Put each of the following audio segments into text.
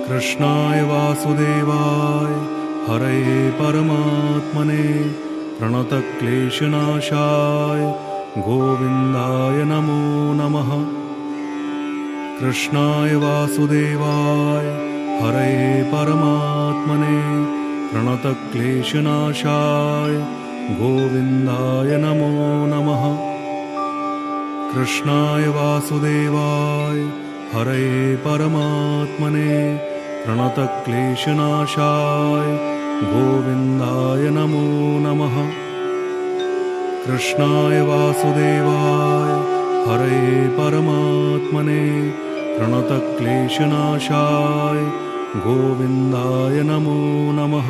कृष्णाय वासुदेवाय हरये परमात्मने प्रणतक्लेशनाशाय गोविन्दाय नमो नमः। कृष्णाय वासुदेवाय हरये परमात्मने प्रणतक्लेशनाशाय गोविन्दाय नमो नमः। कृष्णाय वासुदेवाय हरये परमात्मने प्रणतक्लेशनाशाय गोविन्दाय नमो नमः। कृष्णाय वासुदेवाय हरये परमात्मने प्रणतक्लेशनाशाय गोविन्दाय नमो नमः।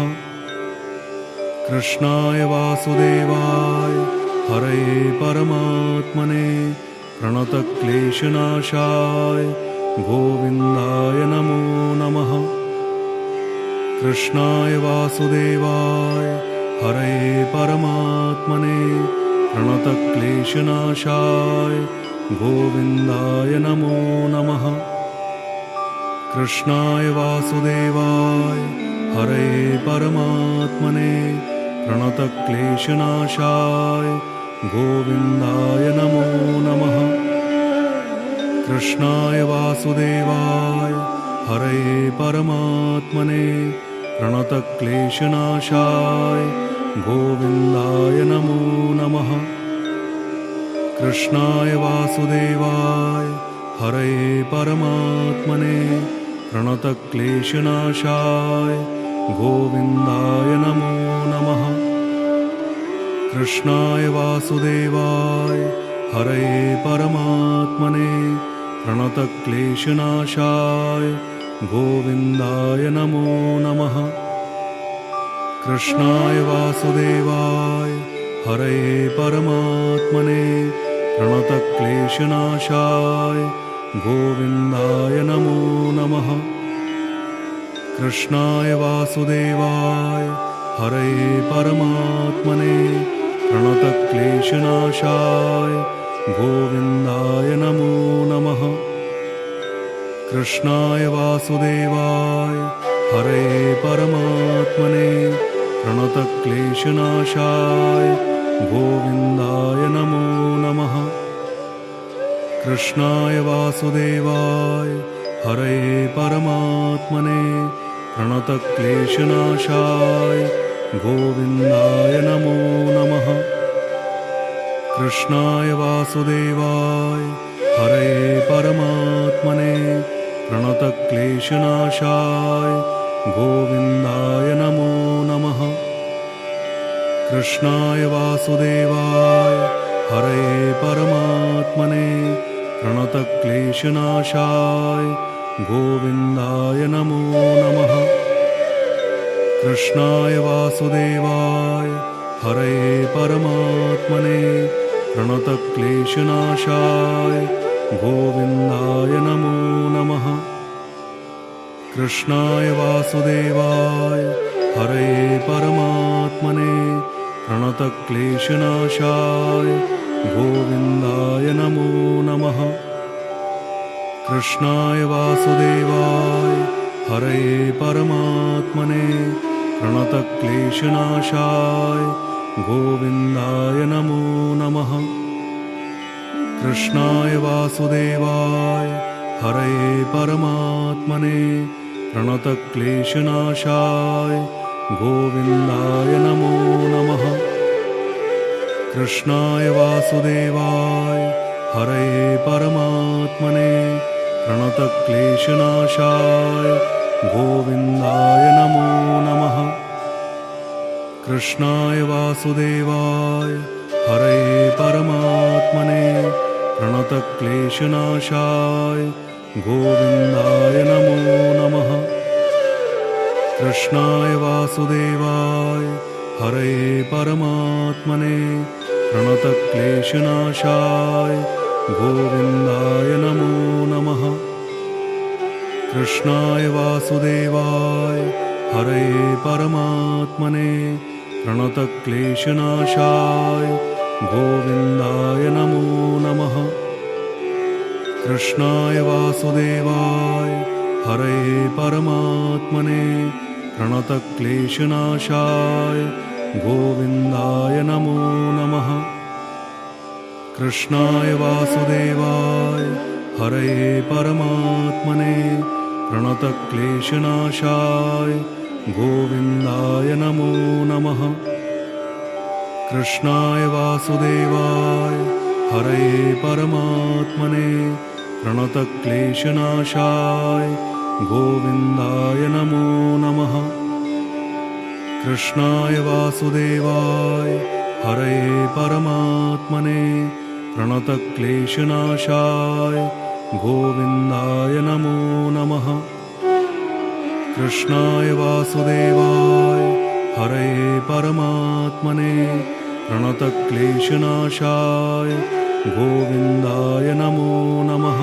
कृष्णाय वासुदेवाय हरये परमात्मने प्रणतक्लेशनाशाय गोविन्दाय नमो नमः। कृष्णाय वासुदेवाय हरये परमात्मने प्रणतक्लेशनाशाय गोविन्दाय नमो नमः। कृष्णाय वासुदेवाय हरये परमात्मने प्रणतक्लेशनाशाय गोविन्दाय नमो नमः। कृष्णाय वासुदेवाय हरये परमात्मने प्रणतक्लेशनाशाय गोविन्दाय नमो नमः। कृष्णाय वासुदेवाय हरये परमात्मने प्रणतक्लेशनाशाय गोविन्दाय नमो नमः। कृष्णाय वासुदेवाय हरये परमात्मने प्रणतक्लेशनाशाय गोविन्दाय नमो नमः। कृष्णाय वासुदेवाय हरये परमात्मने प्रणतक्लेशनाशाय गोविन्दाय नमो नमः। कृष्णाय वासुदेवाय हरये परमात्मने प्रणतक्लेशनाशाय गोविन्दाय नमो नमः। कृष्णाय वासुदेवाय हरये परमात्मने प्रणतक्लेशनाशाय गोविन्दाय नमो नमः। कृष्णाय वासुदेवाय हरये परमात्मने प्रणतक्लेशनाशाय गोविन्दाय नमो नमः। कृष्णाय वासुदेवाय हरये परमात्मने प्रणतक्लेशनाशाय गोविन्दाय नमो नमः। कृष्णाय वासुदेवाय हरये परमात्मने प्रणतक्लेशनाशाय गोविन्दाय नमो नमः। कृष्णाय वासुदेवाय हरये परमात्मने प्रणतक्लेशनाशाय गोविन्दाय नमो नमः। कृष्णाय वासुदेवाय हरये परमात्मने प्रणतक्लेशनाशाय गोविन्दाय नमो नमः। कृष्णाय वासुदेवाय हरये परमात्मने प्रणतक्लेशनाशाय गोविन्दाय नमो नमः। कृष्णाय वासुदेवाय हरये परमात्मने प्रणतक्लेशनाशाय गोविन्दाय नमो नमः। कृष्णाय वासुदेवाय हरये परमात्मने प्रणतक्लेशनाशाय गोविन्दाय नमो नमः। कृष्णाय वासुदेवाय हरये परमात्मने प्रणतक्लेशनाशाय गोविन्दाय नमो नमः। कृष्णाय वासुदेवाय हरये परमात्मने प्रणतक्लेशनाशाय गोविन्दाय नमो नमः। कृष्णाय वासुदेवाय हरये परमात्मने प्रणतक्लेशनाशाय गोविन्दाय नमो नमः। कृष्णाय वासुदेवाय हरये परमात्मने प्रणतक्लेशनाशाय गोविन्दाय नमो नमः। कृष्णाय वासुदेवाय हरये परमात्मने प्रणतक्लेशनाशाय गोविन्दाय नमो नमः। कृष्णाय वासुदेवाय हरये परमात्मने प्रणतक्लेशनाशाय गोविन्दाय नमो नमः। कृष्णाय वासुदेवाय हरये परमात्मने प्रणतक्लेशनाशाय गोविन्दाय नमो नमः। कृष्णाय वासुदेवाय हरये परमात्मने प्रणतक्लेशनाशाय गोविन्दाय नमो नमः।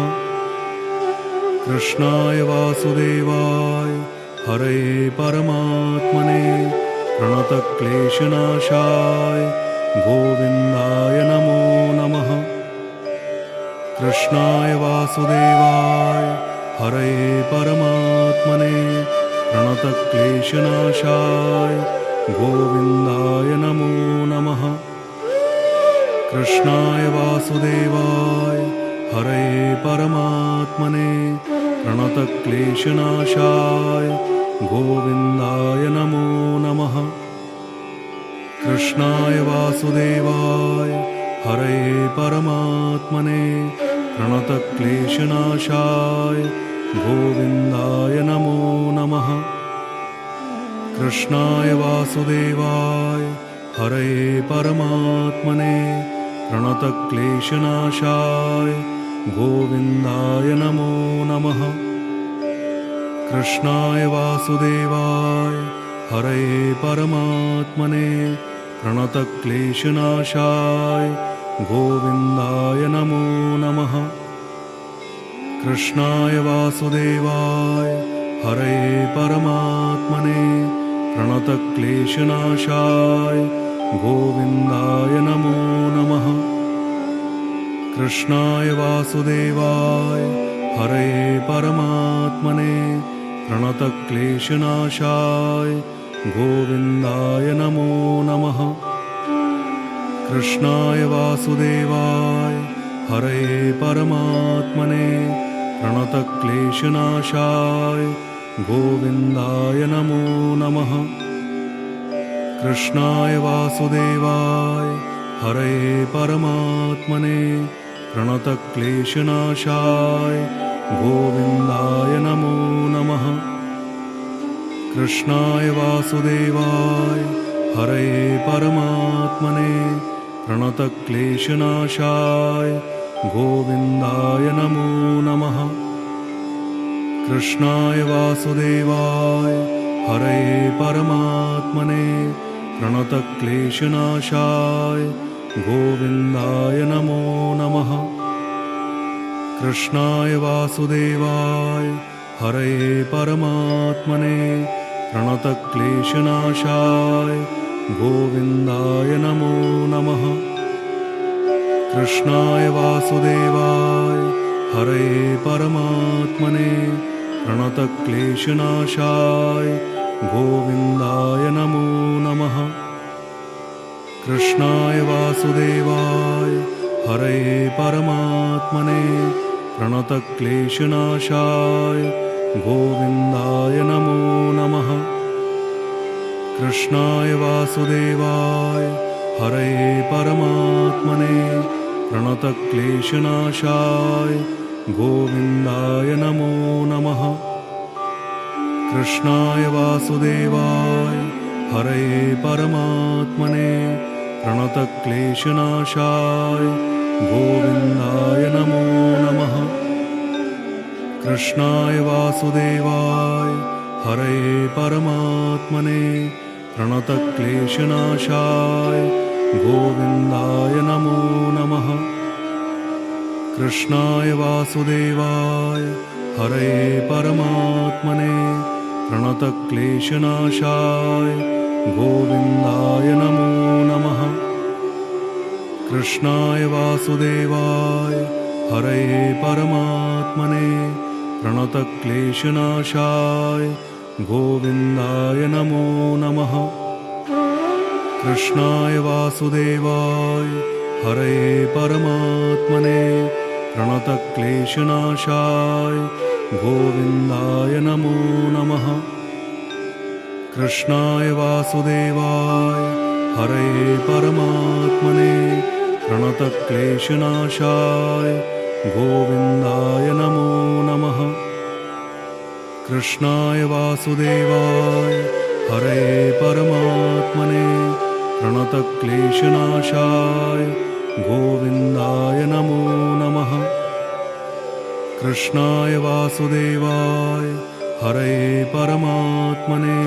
कृष्णाय वासुदेवाय हरये परमात्मने प्रणतक्लेशनाशाय गोविन्दाय नमो नमः। कृष्णाय वासुदेवाय हरये परमात्मने प्रणतक्लेशनाशाय गोविन्दाय नमो नमः। कृष्णाय वासुदेवाय हरये परमात्मने प्रणतक्लेशनाशाय गोविन्दाय नमो नमः। कृष्णाय वासुदेवाय हरये परमात्मने प्रणतक्लेशनाशाय गोविन्दाय नमो नमः। कृष्णाय वासुदेवाय हरये परमात्मने प्रणतक्लेशनाशाय गोविन्दाय नमो नमः। कृष्णाय वासुदेवाय हरये परमात्मने प्रणतक्लेशनाशाय गोविन्दाय नमो नमः। कृष्णाय वासुदेवाय हरये परमात्मने प्रणतक्लेशनाशाय गोविन्दाय नमो नमः। कृष्णाय वासुदेवाय हरये परमात्मने प्रणतक्लेशनाशाय गोविन्दाय नमो नमः। कृष्णाय वासुदेवाय हरये परमात्मने प्रणतक्लेशनाशाय गोविन्दाय नमो नमः। कृष्णाय वासुदेवाय हरये परमात्मने प्रणतक्लेशनाशाय गोविन्दाय नमो नमः। कृष्णाय वासुदेवाय हरये परमात्मने प्रणतक्लेशनाशाय गोविन्दाय नमो नमः। कृष्णाय वासुदेवाय हरये परमात्मने प्रणतक्लेशनाशाय गोविन्दाय नमो नमः। कृष्णाय वासुदेवाय हरये परमात्मने प्रणतक्लेशनाशाय गोविन्दाय नमो नमः। कृष्णाय वासुदेवाय हरये परमात्मने प्रणतक्लेशनाशाय गोविन्दाय नमो नमः। कृष्णाय वासुदेवाय हरये परमात्मने प्रणतक्लेशनाशाय गोविन्दाय नमो नमः। कृष्णाय वासुदेवाय हरये परमात्मने प्रणतक्लेशनाशाय गोविन्दाय नमो नमः। कृष्णाय वासुदेवाय हरये परमात्मने प्रणतक्लेशनाशाय गोविन्दाय नमो नमः। कृष्णाय वासुदेवाय हरये परमात्मने प्रणतक्लेशनाशाय गोविन्दाय नमो नमः। कृष्णाय वासुदेवाय हरये परमात्मने प्रणतक्लेशनाशाय गोविन्दाय नमो नमः। कृष्णाय वासुदेवाय हरये परमात्मने प्रणतक्लेशनाशाय गोविन्दाय नमो नमः। कृष्णाय वासुदेवाय हरये परमात्मने प्रणतक्लेशनाशाय गोविन्दाय नमो नमः। कृष्णाय वासुदेवाय हरये परमात्मने प्रणतक्लेशनाशाय गोविन्दाय नमो नमः। कृष्णाय वासुदेवाय हरये परमात्मने प्रणतक्लेशनाशाय गोविन्दाय नमो नमः। कृष्णाय वासुदेवाय हरये परमात्मने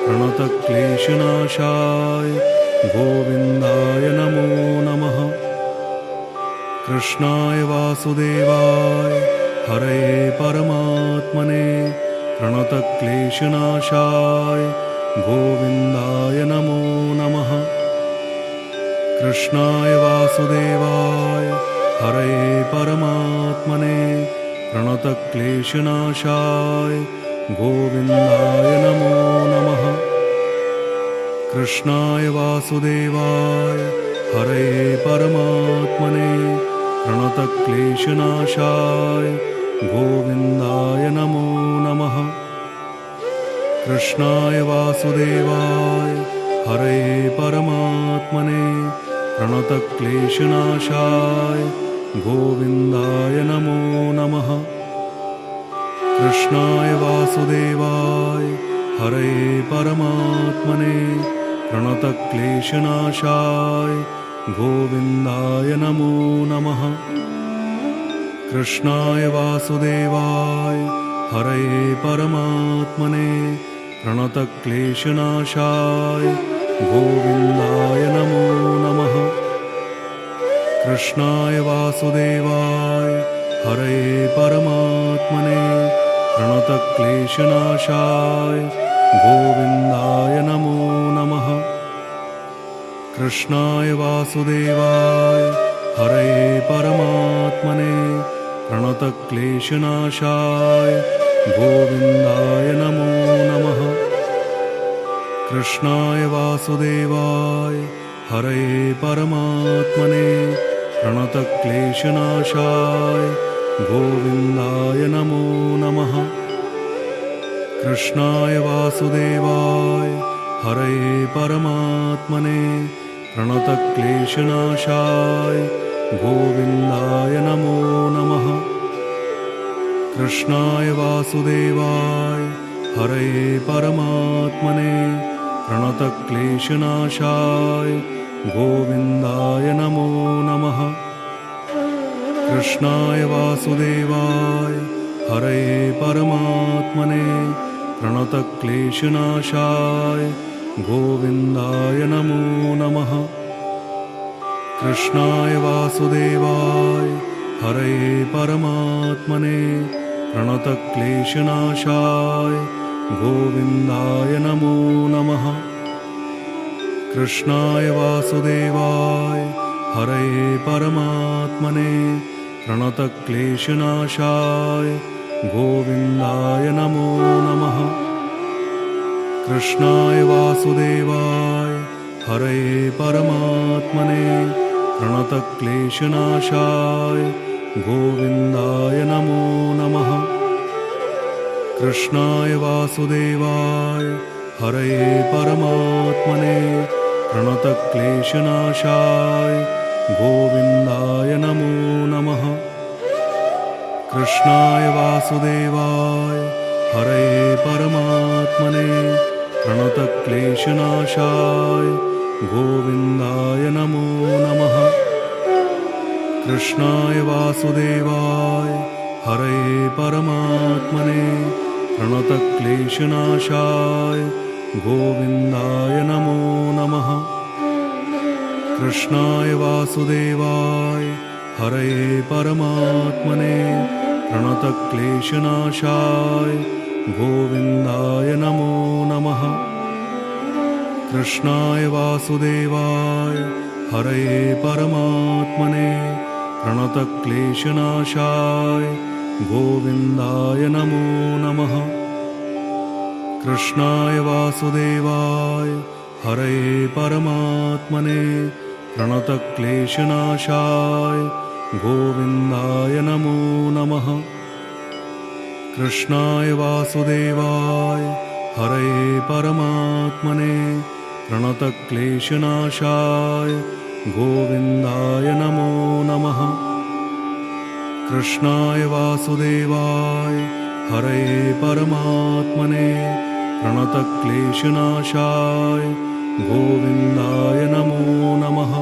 प्रणतक्लेशनाशाय गोविन्दाय नमो नमः। कृष्णाय वासुदेवाय हरये परमात्मने प्रणतक्लेशनाशाय गोविन्दाय नमो नमः। कृष्णाय वासुदेवाय हरये परमात्मने प्रणतक्लेशनाशाय गोविन्दाय नमो नमः। कृष्णाय वासुदेवाय हरये परमात्मने प्रणतक्लेशनाशाय गोविन्दाय नमो नमः। कृष्णाय वासुदेवाय हरये परमात्मने प्रणतक्लेशनाशाय गोविन्दाय नमो नमः। कृष्णाय वासुदेवाय हरये परमात्मने प्रणतक्लेशनाशाय गोविन्दाय नमो नमः। कृष्णाय वासुदेवाय हरये परमात्मने प्रणतक्लेशनाशाय गोविन्दाय नमो नमः। कृष्णाय वासुदेवाय हरये परमात्मने प्रणतक्लेशनाशाय गोविन्दाय नमो नमः। कृष्णाय वासुदेवाय हरये परमात्मने प्रणतक्लेशनाशाय गोविन्दाय नमो नमः। कृष्णाय वासुदेवाय हरये परमात्मने प्रणतक्लेशनाशाय गोविन्दाय नमो नमः। कृष्णाय वासुदेवाय हरये परमात्मने प्रणतक्लेशनाशाय गोविन्दाय नमो नमः। कृष्णाय वासुदेवाय हरये परमात्मने प्रणतक्लेशनाशाय गोविन्दाय नमो नमः। कृष्णाय वासुदेवाय हरये परमात्मने प्रणतक्लेशनाशाय गोविन्दाय नमो नमः। कृष्णाय वासुदेवाय हरये परमात्मने प्रणतक्लेशनाशाय गोविन्दाय नमो नमः। कृष्णाय वासुदेवाय हरये परमात्मने प्रणतक्लेशनाशाय गोविन्दाय नमो नमः। कृष्णाय वासुदेवाय हरये परमात्मने प्रणतक्लेशनाशाय गोविन्दाय नमो नमः। कृष्णाय वासुदेवाय हरये परमात्मने प्रणतक्लेशनाशाय गोविन्दाय नमो नमः। कृष्णाय वासुदेवाय हरये परमात्मने प्रणतक्लेशनाशाय गोविन्दाय नमो नमः। कृष्णाय वासुदेवाय हरये परमात्मने प्रणतक्लेशनाशाय गोविन्दाय नमो नमः। कृष्णाय वासुदेवाय हरये परमात्मने प्रणतक्लेशनाशाय गोविन्दाय नमो नमः। कृष्णाय वासुदेवाय हरये परमात्मने प्रणतक्लेशनाशाय गोविन्दाय नमो नमः। कृष्णाय वासुदेवाय हरये परमात्मने प्रणतक्लेशनाशाय गोविन्दाय नमो नमः। कृष्णाय वासुदेवाय हरये परमात्मने प्रणतक्लेशनाशाय गोविन्दाय नमो नमः। कृष्णाय वासुदेवाय हरये परमात्मने प्रणतक्लेशनाशाय गोविन्दाय नमो नमः।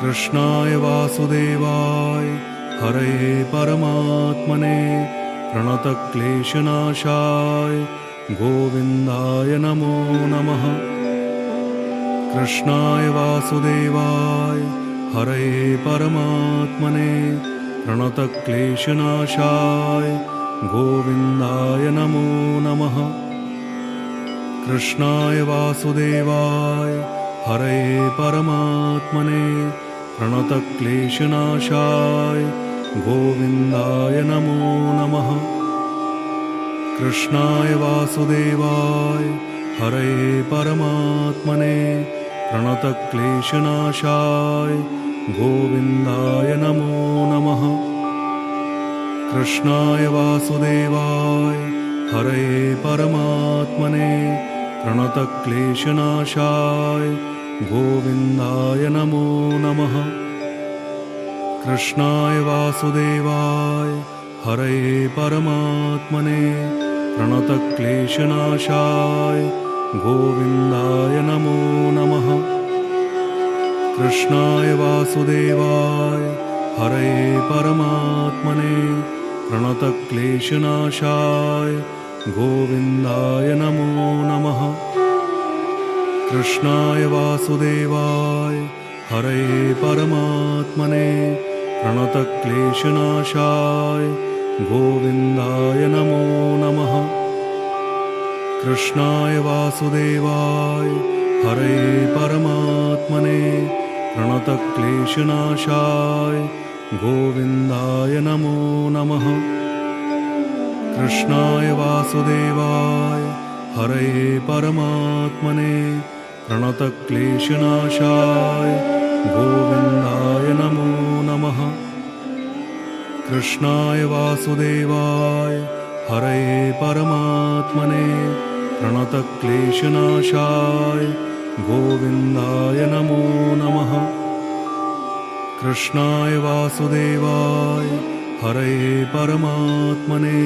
कृष्णाय वासुदेवाय हरये परमात्मने प्रणतक्लेशनाशाय गोविन्दाय नमो नमः। कृष्णाय वासुदेवाय हरये परमात्मने प्रणतक्लेशनाशाय गोविन्दाय नमो नमः। कृष्णाय वासुदेवाय हरये परमात्मने प्रणतक्लेशनाशाय गोविन्दाय नमो नमः। कृष्णाय वासुदेवाय हरये परमात्मने प्रणतक्लेशनाशाय गोविन्दाय नमो नमः। कृष्णाय वासुदेवाय हरये परमात्मने प्रणतक्लेशनाशाय गोविन्दाय नमो नमः। कृष्णाय वासुदेवाय हरये परमात्मने प्रणतक्लेशनाशाय गोविन्दाय नमो नमः। कृष्णाय वासुदेवाय हरये परमात्मने प्रणतक्लेशनाशाय गोविन्दाय नमो नमः। कृष्णाय वासुदेवाय हरये परमात्मने प्रणतक्लेशनाशाय गोविन्दाय नमो नमः। कृष्णाय वासुदेवाय हरये परमात्मने प्रणतक्लेशनाशाय गोविन्दाय नमो नमः। कृष्णाय वासुदेवाय हरये परमात्मने प्रणतक्लेशनाशाय गोविन्दाय नमो नमः। कृष्णाय वासुदेवाय हरये परमात्मने प्रणतक्लेशनाशाय गोविन्दाय नमो नमः। कृष्णाय वासुदेवाय हरये परमात्मने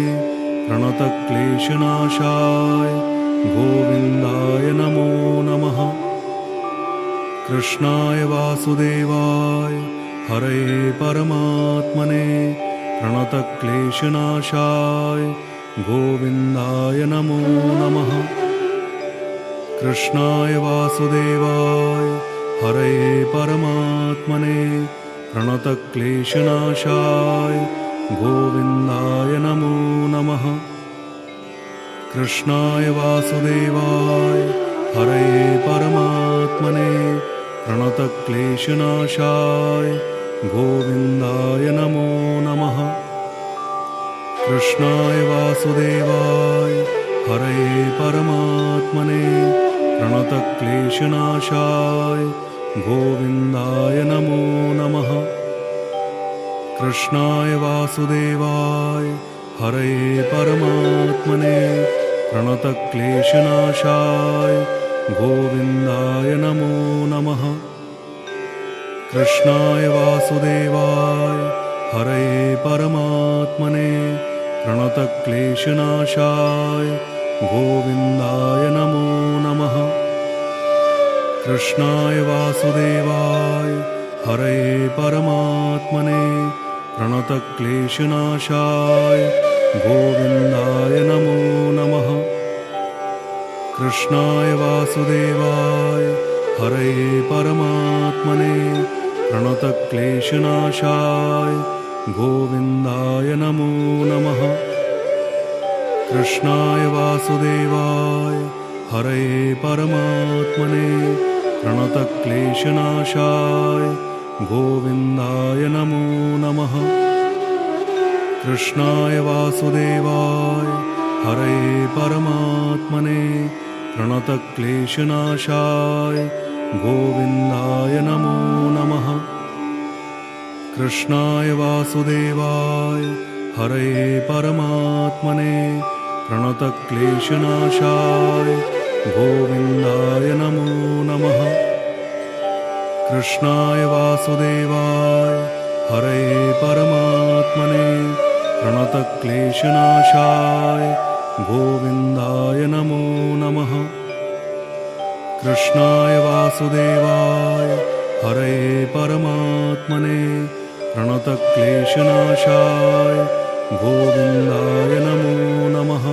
प्रणतक्लेशनाशाय गोविन्दाय नमो नमः। कृष्णाय वासुदेवाय हरये परमात्मने प्रणतक्लेशनाशाय गोविन्दाय नमो नमः। कृष्णाय वासुदेवाय हरये परमात्मने प्रणतक्लेशनाशाय गोविन्दाय नमो नमः। कृष्णाय वासुदेवाय हरये परमात्मने प्रणतक्लेशनाशाय गोविन्दाय नमो नमः। कृष्णाय वासुदेवाय हरये परमात्मने प्रणतक्लेशनाशाय गोविन्दाय नमो नमः। कृष्णाय वासुदेवाय हरये परमात्मने प्रणतक्लेशनाशाय गोविन्दाय नमो नमः। कृष्णाय वासुदेवाय हरये परमात्मने प्रणतक्लेशनाशाय गोविन्दाय नमो नमः। कृष्णाय वासुदेवाय हरये परमात्मने प्रणतक्लेशनाशाय गोविन्दाय नमो नमः। कृष्णाय वासुदेवाय हरये परमात्मने प्रणतक्लेशनाशाय गोविन्दाय नमो नमः। कृष्णाय वासुदेवाय हरये परमात्मने प्रणतक्लेशनाशाय गोविन्दाय नमो नमः। कृष्णाय वासुदेवाय हरये परमात्मने प्रणतक्लेशनाशाय गोविन्दाय नमो नमः। कृष्णाय वासुदेवाय हरये परमात्मने प्रणतक्लेशनाशाय गोविन्दाय नमो नमः। कृष्णाय वासुदेवाय हरये परमात्मने प्रणतक्लेशनाशाय गोविन्दाय नमो नमः। कृष्णाय वासुदेवाय हरये परमात्मने प्रणतक्लेशनाशाय गोविन्दाय नमो नमः।